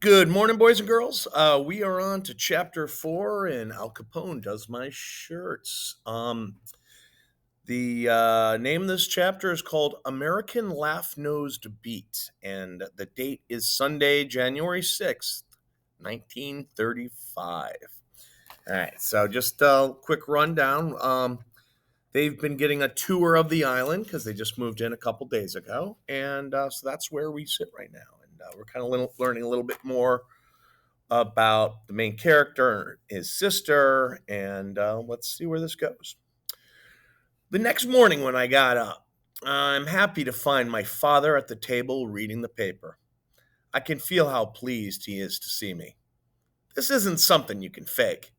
Good morning, boys and girls. We are on to chapter 4, and Al Capone does my shirts. The name of this chapter is called American Laugh Nosed Beat, and the date is Sunday, January 6th, 1935. All right, so just a quick rundown. They've been getting a tour of the island because they just moved in a couple days ago, and so that's where we sit right now. And we're kind of learning a little bit more about the main character, his sister, and let's see where this goes. The next morning when I got up, I'm happy to find my father at the table reading the paper. I can feel how pleased he is to see me. This isn't something you can fake.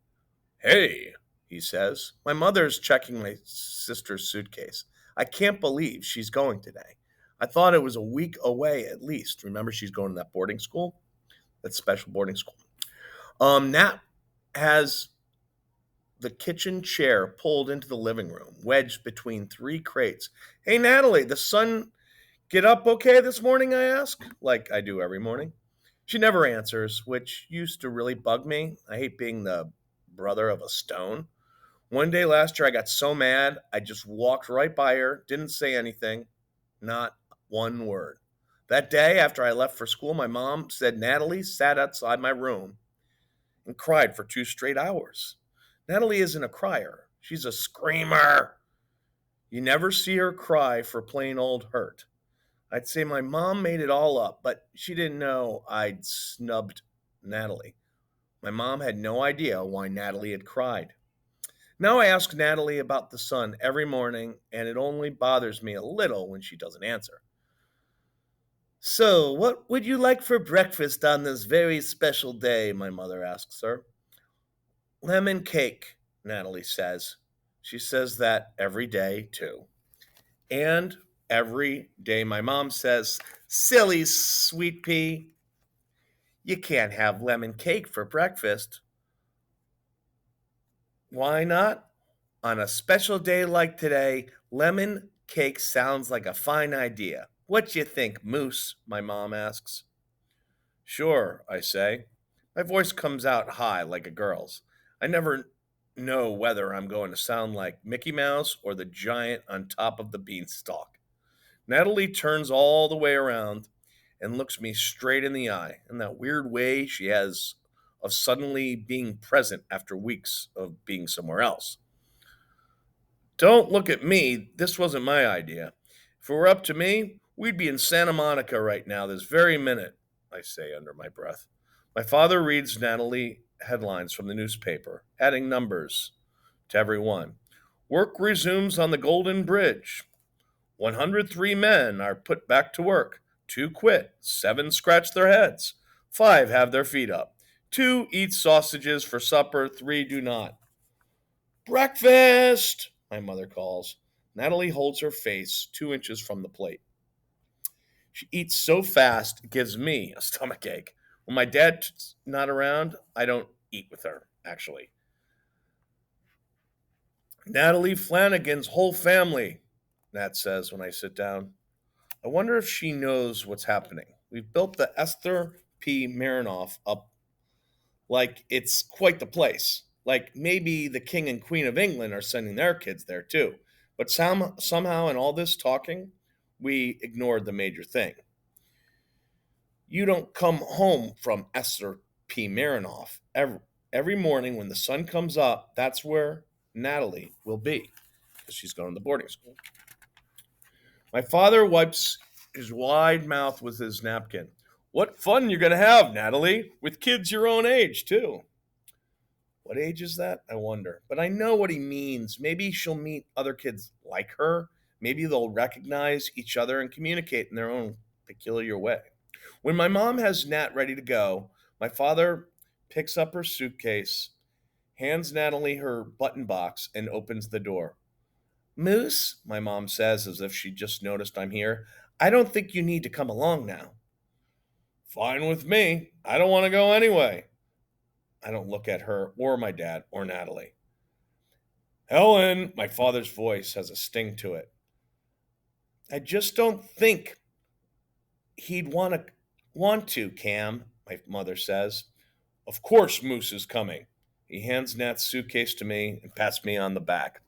Hey, he says. My mother's checking my sister's suitcase. I can't believe she's going today. I thought it was a week away at least. Remember, she's going to that boarding school, that special boarding school. Nat has the kitchen chair pulled into the living room, wedged between three crates. Hey, Natalie, the sun get up okay this morning? I ask, like I do every morning. She never answers, which used to really bug me. I hate being the brother of a stone. One day last year, I got so mad, I just walked right by her, didn't say anything, not one word. That day, after I left for school, my mom said Natalie sat outside my room and cried for 2 straight hours. Natalie isn't a crier, she's a screamer. You never see her cry for plain old hurt. I'd say my mom made it all up, but she didn't know I'd snubbed Natalie. My mom had no idea why Natalie had cried. Now I ask Natalie about the sun every morning, and it only bothers me a little when she doesn't answer. So, what would you like for breakfast on this very special day? My mother asks her. Lemon cake, Natalie says. She says that every day, too. And every day my mom says, Silly sweet pea, you can't have lemon cake for breakfast. Why not? On a special day like today, lemon cake sounds like a fine idea. What you think, Moose? My mom asks. Sure, I say. My voice comes out high like a girl's. I never know whether I'm going to sound like Mickey Mouse or the giant on top of the beanstalk. Natalie turns all the way around and looks me straight in the eye in that weird way she has of suddenly being present after weeks of being somewhere else. Don't look at me. This wasn't my idea. If it were up to me, we'd be in Santa Monica right now, this very minute, I say under my breath. My father reads Natalie headlines from the newspaper, adding numbers to every one. Work resumes on the Golden Bridge. 103 men are put back to work. 2 quit. 7 scratch their heads. 5 have their feet up. 2 eat sausages for supper. 3 do not. Breakfast! My mother calls. Natalie holds her face 2 inches from the plate. She eats so fast it gives me a stomach ache. When my dad's not around, I don't eat with her, actually. Natalie Flanagan's whole family, Nat says when I sit down. I wonder if she knows what's happening. We've built the Esther P. Marinoff up like it's quite the place. Like maybe the King and Queen of England are sending their kids there too. But somehow in all this talking, we ignored the major thing. You don't come home from Esther P. Marinoff. Every morning when the sun comes up, that's where Natalie will be because she's going to boarding school. My father wipes his wide mouth with his napkin. What fun you're going to have, Natalie, with kids your own age, too. What age is that? I wonder. But I know what he means. Maybe she'll meet other kids like her. Maybe they'll recognize each other and communicate in their own peculiar way. When my mom has Nat ready to go, my father picks up her suitcase, hands Natalie her button box, and opens the door. Moose, my mom says as if she just noticed I'm here, I don't think you need to come along now. Fine with me. I don't want to go anyway. I don't look at her or my dad or Natalie. Helen, my father's voice has a sting to it. I just don't think he'd want to, Cam. my mother says. Of course, Moose is coming. He hands Nat's suitcase to me and pats me on the back.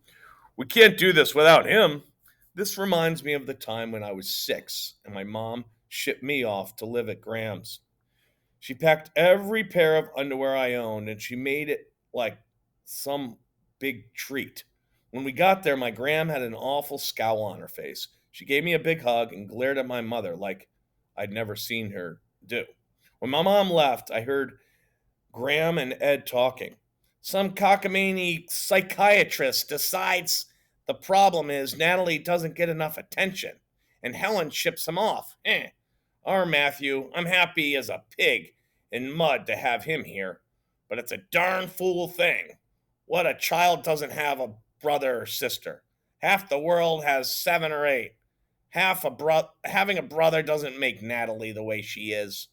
We can't do this without him. This reminds me of the time when I was 6 and my mom shipped me off to live at Graham's. She packed every pair of underwear I owned and she made it like some big treat. When we got there, my Graham had an awful scowl on her face. She gave me a big hug and glared at my mother like I'd never seen her do. When my mom left, I heard Graham and Ed talking. Some cockamamie psychiatrist decides the problem is Natalie doesn't get enough attention, and Helen ships him off. Our Matthew, I'm happy as a pig in mud to have him here, but it's a darn fool thing. What a child doesn't have a brother or sister. Half the world has 7 or 8. Having a brother doesn't make Natalie the way she is.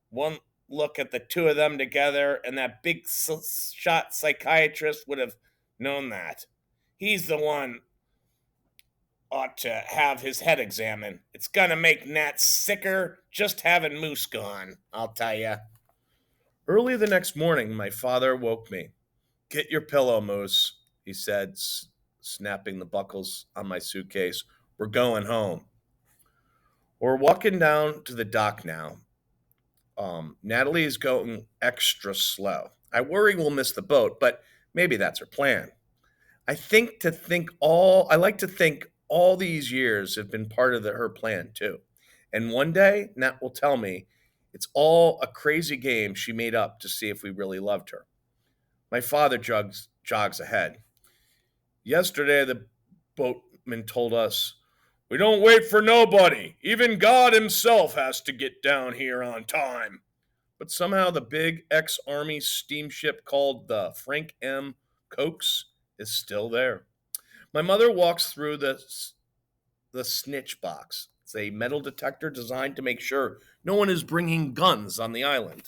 One look at the two of them together, and that big shot psychiatrist would have known that. He's the one ought to have his head examined. It's gonna make Nat sicker just having Moose gone, I'll tell you. Early the next morning, my father woke me. Get your pillow, Moose, he said, snapping the buckles on my suitcase. We're going home. We're walking down to the dock now. Natalie is going extra slow. I worry we'll miss the boat, but maybe that's her plan. I like to think all these years have been part of her plan too. And one day, Nat will tell me it's all a crazy game she made up to see if we really loved her. My father jogs ahead. Yesterday, the boatman told us, we don't wait for nobody. Even God himself has to get down here on time. But somehow the big ex-Army steamship called the Frank M. Cokes is still there. My mother walks through the snitch box. It's a metal detector designed to make sure no one is bringing guns on the island.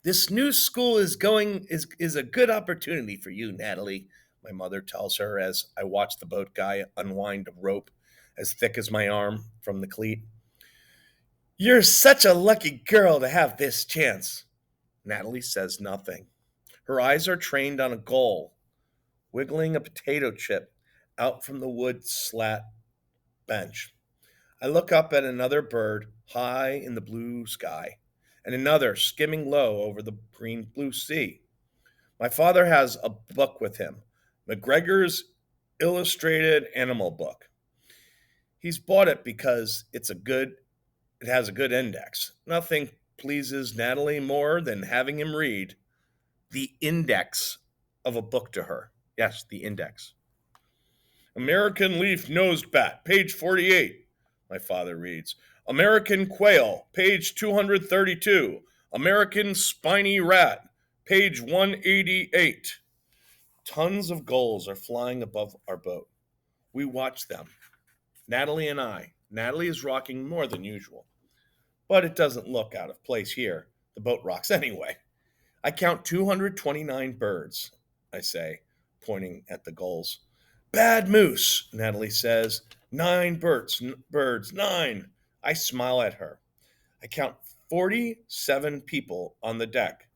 This new school is a good opportunity for you, Natalie, my mother tells her as I watch the boat guy unwind a rope as thick as my arm from the cleat. You're such a lucky girl to have this chance. Natalie says nothing. Her eyes are trained on a goal, wiggling a potato chip out from the wood slat bench. I look up at another bird high in the blue sky, and another skimming low over the green blue sea. My father has a book with him, McGregor's Illustrated Animal Book. He's bought it because it has a good index. Nothing pleases Natalie more than having him read the index of a book to her. Yes, the index. American leaf nosed bat, page 48, my father reads. American quail, page 232. American spiny rat, page 188. Tons of gulls are flying above our boat. We watch them, Natalie and I. Natalie is rocking more than usual, but it doesn't look out of place here. The boat rocks anyway. I count 229 birds, I say, pointing at the gulls. Bad moose, Natalie says. 9 birds, 9. I smile at her. I count 47 people on the deck.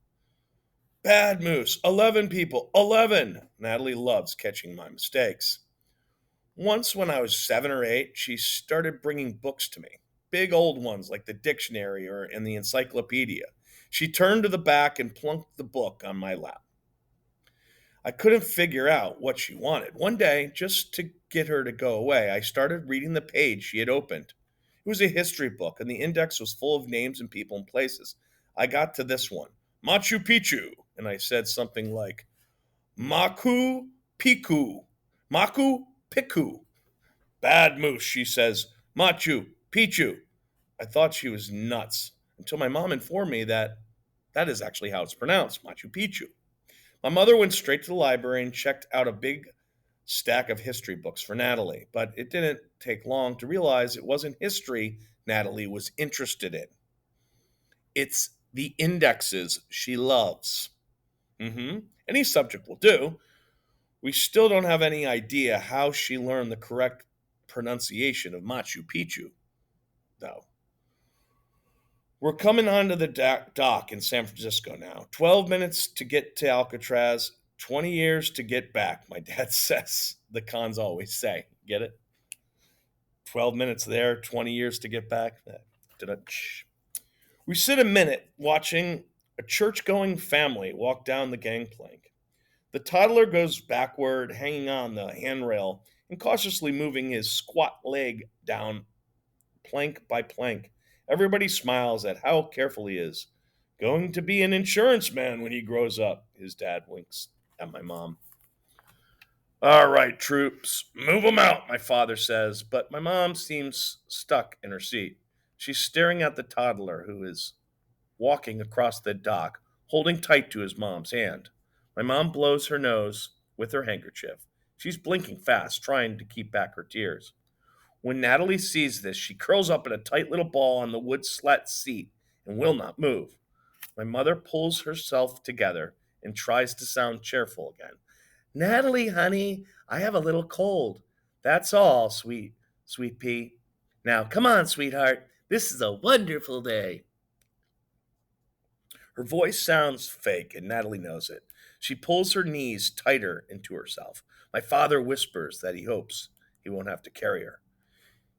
Bad moose, 11 people, 11. Natalie loves catching my mistakes. Once, when I was 7 or 8, she started bringing books to me. Big old ones like the dictionary or in the encyclopedia. She turned to the back and plunked the book on my lap. I couldn't figure out what she wanted. One day, just to get her to go away, I started reading the page she had opened. It was a history book, and the index was full of names and people and places. I got to this one, Machu Picchu, and I said something like, Machu Picchu. Machu Picchu. Bad moose, she says. Machu Picchu. I thought she was nuts until my mom informed me that that is actually how it's pronounced, Machu Picchu. My mother went straight to the library and checked out a big stack of history books for Natalie, but it didn't take long to realize it wasn't history Natalie was interested in. It's the indexes she loves. Any subject will do. We still don't have any idea how she learned the correct pronunciation of Machu Picchu, though. We're coming onto the dock in San Francisco now. 12 minutes to get to Alcatraz, 20 years to get back, my dad says. The cons always say. Get it? 12 minutes there, 20 years to get back. We sit a minute watching a church going family walk down the gangplank. The toddler goes backward, hanging on the handrail and cautiously moving his squat leg down plank by plank. Everybody smiles at how careful he is. Going to be an insurance man when he grows up, his dad winks at my mom. All right, troops, move them out, my father says, but my mom seems stuck in her seat. She's staring at the toddler who is walking across the dock, holding tight to his mom's hand. My mom blows her nose with her handkerchief. She's blinking fast, trying to keep back her tears. When Natalie sees this, she curls up in a tight little ball on the wood slat seat and will not move. My mother pulls herself together and tries to sound cheerful again. Natalie, honey, I have a little cold. That's all, sweet pea. Now, come on, sweetheart. This is a wonderful day. Her voice sounds fake, and Natalie knows it. She pulls her knees tighter into herself. My father whispers that he hopes he won't have to carry her.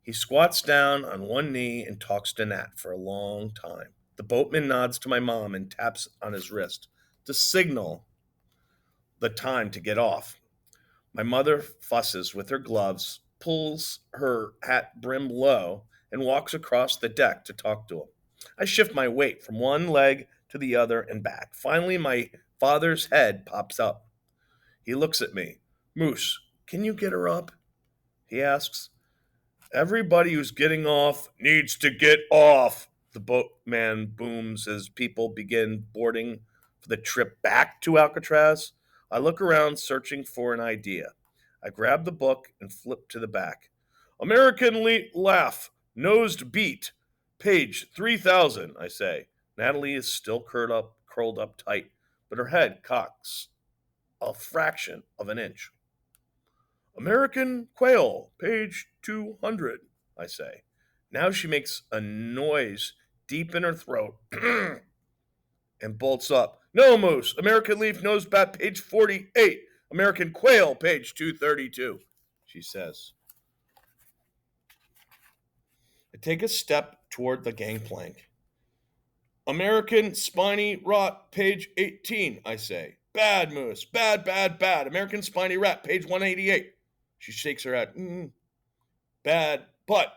He squats down on one knee and talks to Nat for a long time. The boatman nods to my mom and taps on his wrist to signal the time to get off. My mother fusses with her gloves, pulls her hat brim low, and walks across the deck to talk to him. I shift my weight from one leg to the other and back. Finally, my father's head pops up. He looks at me. Moose, can you get her up? He asks. Everybody who's getting off needs to get off, the boatman booms as people begin boarding for the trip back to Alcatraz. I look around searching for an idea. I grab the book and flip to the back. American Laugh, Nosed Beat, page 3000, I say. Natalie is still curled up tight, but her head cocks a fraction of an inch. American Quail, page 200, I say. Now she makes a noise deep in her throat and bolts up. No, Moose. American Leaf Nosebat, page 48. American Quail, page 232, she says. I take a step toward the gangplank. American Spiny Rot, page 18, I say. Bad, Moose. Bad, bad, bad. American Spiny Rat, page 188. She shakes her head. Bad, but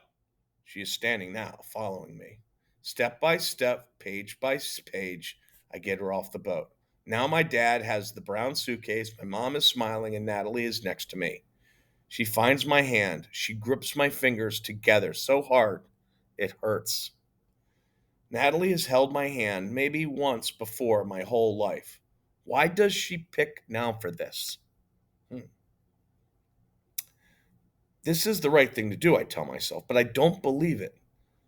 she is standing now, following me. Step by step, page by page, I get her off the boat. Now my dad has the brown suitcase, my mom is smiling, and Natalie is next to me. She finds my hand. She grips my fingers together so hard it hurts. Natalie has held my hand maybe once before my whole life. Why does she pick now for this? This is the right thing to do, I tell myself, but I don't believe it.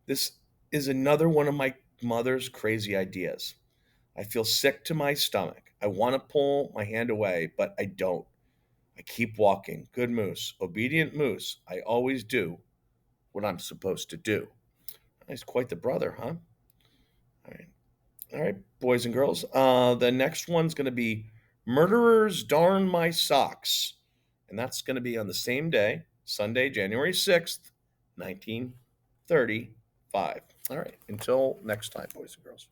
This is another one of my mother's crazy ideas. I feel sick to my stomach. I want to pull my hand away, but I don't. I keep walking. Good moose, obedient moose. I always do what I'm supposed to do. He's quite the brother, huh? All right. All right, boys and girls. The next one's going to be Murderers Darn My Socks. And that's going to be on the same day, Sunday, January 6th, 1935. All right. Until next time, boys and girls.